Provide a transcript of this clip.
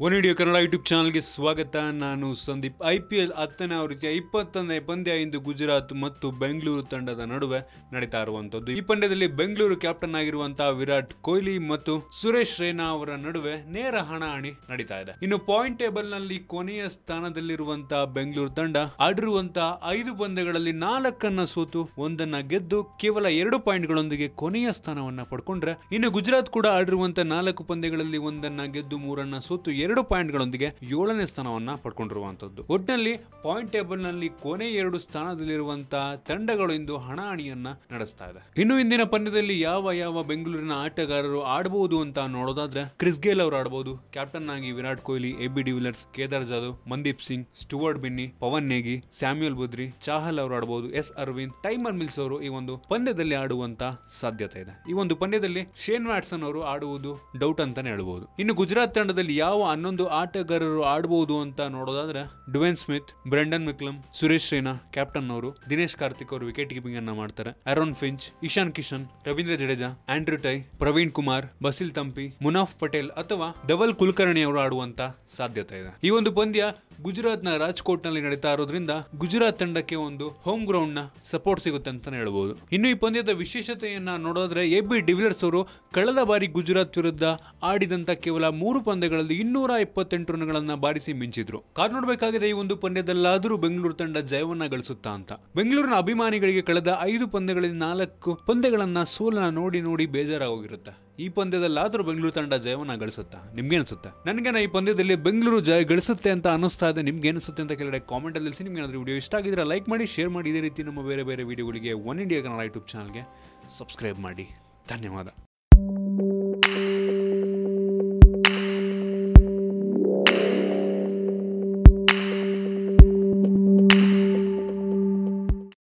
One India Kannada YouTube ಚಾನಲ್ಗೆ ಸ್ವಾಗತ. ನಾನು ಸಂದೀಪ್. IPL 10ನೇ ಆವೃತ್ತಿಯ 20ನೇ ಪಂದ್ಯ ಇಂದು ಗುಜರಾತ್ ಮತ್ತು ಬೆಂಗಳೂರು ತಂಡದ ನಡುವೆ ನಡೀತಾ ಇರುವಂತದ್ದು. ಈ ಪಂದ್ಯದಲ್ಲಿ ಬೆಂಗಳೂರು ಕ್ಯಾಪ್ಟನ್ ಆಗಿರುವಂತಹ ವಿರಾಟ್ ಕೊಹ್ಲಿ ಮತ್ತು ಸುರೇಶ್ ರೈನಾ ಅವರ ನಡುವೆ ನೇರ ಹಣಾಹಣಿ ನಡೀತಾ ಇದೆ. ಇನ್ನು ಪಾಯಿಂಟ್ ಟೇಬಲ್ ನಲ್ಲಿ ಕೊನೆಯ ಸ್ಥಾನದಲ್ಲಿರುವಂತಹ ಬೆಂಗಳೂರು ತಂಡ ಆಡಿರುವಂತಹ 5 ಪಂದ್ಯಗಳಲ್ಲಿ 4 ಸೋತು 1 ಗೆದ್ದು ಕೇವಲ 2 ಪಾಯಿಂಟ್ಗಳೊಂದಿಗೆ ಕೊನೆಯ ಸ್ಥಾನವನ್ನ ಪಡ್ಕೊಂಡ್ರೆ, ಇನ್ನು ಗುಜರಾತ್ ಕೂಡ ಆಡಿರುವಂತಹ 4 ಪಂದ್ಯಗಳಲ್ಲಿ 1 ಗೆದ್ದು 3 ಸೋತು 2 ಪಾಯಿಂಟ್ಗಳೊಂದಿಗೆ 7ನೇ ಸ್ಥಾನವನ್ನ ಪಡ್ಕೊಂಡಿರುವಂತದ್ದು. ಒಟ್ಟಿನಲ್ಲಿ ಪಾಯಿಂಟ್ ಟೇಬಲ್ ನಲ್ಲಿ ಕೊನೆ 2 ಸ್ಥಾನದಲ್ಲಿರುವಂತಹ ತಂಡಗಳು ಇಂದು ಹಣಾಹಣಿಯನ್ನ ನಡೆಸ್ತಾ ಇದೆ. ಇನ್ನು ಇಂದಿನ ಪಂದ್ಯದಲ್ಲಿ ಯಾವ ಬೆಂಗಳೂರಿನ ಆಟಗಾರರು ಆಡಬಹುದು ಅಂತ ನೋಡೋದಾದ್ರೆ, ಕ್ರಿಸ್ ಗೇಲ್ ಅವರು ಆಡಬಹುದು. ಕ್ಯಾಪ್ಟನ್ ಆಗಿ Virat Kohli, AB de Villiers, Kedar Jadhav, Mandeep Singh, Stuart Binny, Pavan Negi, Samuel Badree, Chahal ಅವರು ಆಡಬಹುದು. S ಅರವಿಂದ್, ಟೈಮರ್ ಮಿಲ್ಸ್ ಅವರು ಈ ಒಂದು ಪಂದ್ಯದಲ್ಲಿ ಆಡುವಂತ ಸಾಧ್ಯತೆ ಇದೆ. ಈ ಒಂದು ಪಂದ್ಯದಲ್ಲಿ ಶೇನ್ ವ್ಯಾಟ್ಸನ್ ಅವರು ಆಡುವುದು ಡೌಟ್ ಅಂತಾನೆ ಹೇಳಬಹುದು. ಇನ್ನು ಗುಜರಾತ್ ತಂಡದಲ್ಲಿ ಯಾವ 11 ಆಟಗಾರರು ಆಡಬಹುದು ಅಂತ ನೋಡೋದಾದ್ರೆ, Dwayne Smith, Brendon McCullum, Suresh Raina captain ಅವರು, ದಿನೇಶ್ ಕಾರ್ತಿಕ್ ಅವರು ವಿಕೆಟ್ ಕೀಪಿಂಗ್ ಅನ್ನ ಮಾಡ್ತಾರೆ. Aaron Finch, Ishan Kishan, Ravindra Jadeja, Andrew Tye, Praveen Kumar, Basil Thampi, Munaf Patel ಅಥವಾ ಧವಲ್ ಕುಲಕರ್ಣಿ ಅವರು ಆಡುವಂತ ಸಾಧ್ಯತೆ ಇದೆ. ಈ ಒಂದು ಪಂದ್ಯ ಗುಜರಾತ್ ನ ರಾಜ್ಕೋಟ್ ನಲ್ಲಿ ನಡೀತಾ ಇರೋದ್ರಿಂದ ಗುಜರಾತ್ ತಂಡಕ್ಕೆ ಒಂದು ಹೋಮ್ ಗ್ರೌಂಡ್ ನ ಸಪೋರ್ಟ್ ಸಿಗುತ್ತೆ ಅಂತಾನೆ ಹೇಳಬಹುದು. ಇನ್ನು ಈ ಪಂದ್ಯದ ವಿಶೇಷತೆಯನ್ನ ನೋಡೋದ್ರೆ, AB ಡಿವಿಲಿಯರ್ಸ್ ಅವರು ಕಳೆದ ಬಾರಿ ಗುಜರಾತ್ ವಿರುದ್ಧ ಆಡಿದಂತ ಕೇವಲ 3 ಪಂದ್ಯಗಳಲ್ಲಿ 228 ರನ್ಗಳನ್ನ ಬಾರಿಸಿ ಮಿಂಚಿದ್ರು. ಕಾದ್ ನೋಡಬೇಕಾಗಿದೆ ಈ ಒಂದು ಪಂದ್ಯದಲ್ಲಾದರೂ ಬೆಂಗಳೂರು ತಂಡ ಜಯವನ್ನ ಗಳಿಸುತ್ತಾ ಅಂತ. ಬೆಂಗಳೂರಿನ ಅಭಿಮಾನಿಗಳಿಗೆ ಕಳೆದ 5 ಪಂದ್ಯಗಳಲ್ಲಿ 4 ಪಂದ್ಯಗಳನ್ನ ಸೋಲನ್ನ ನೋಡಿ ಬೇಜಾರಾಗೋಗಿರುತ್ತೆ. ಈ ಪಂದ್ಯದಲ್ಲಾದರೂ ಬೆಂಗಳೂರು ತಂಡ ಜಯವನ್ನ ಗಳಿಸುತ್ತಾ? ನಿಮ್ಗೆ ಅನಿಸುತ್ತೆ? ನನಗೇನ ಈ ಪಂದ್ಯದಲ್ಲಿ ಬೆಂಗಳೂರು ಜಯ ಗಳಿಸುತ್ತೆ ಅಂತ ಅನಿಸ್ತಾ ಇದೆ. ನಿಮ್ಗೆ ಅನಿಸುತ್ತೆ ಅಂತ ಕೆಳಗಡೆ ಕಾಮೆಂಟ್ ಅಲ್ಲಿ ತಿಳಿಸಿ. ನಿಮ್ಗೆ ಏನಾದರೂ ವಿಡಿಯೋ ಇಷ್ಟ ಆಗಿದ್ರೆ ಲೈಕ್ ಮಾಡಿ, ಶೇರ್ ಮಾಡಿ. ಇದೇ ರೀತಿ ನಮ್ಮ ಬೇರೆ ವಿಡಿಯೋಗಳಿಗೆ ಒನ್ ಇಂಡಿಯಾ ಕನ್ನಡ ಯೂಟ್ಯೂಬ್ ಚಾನಲ್ಗೆ ಸಬ್ಸ್ಕ್ರೈಬ್ ಮಾಡಿ. ಧನ್ಯವಾದ.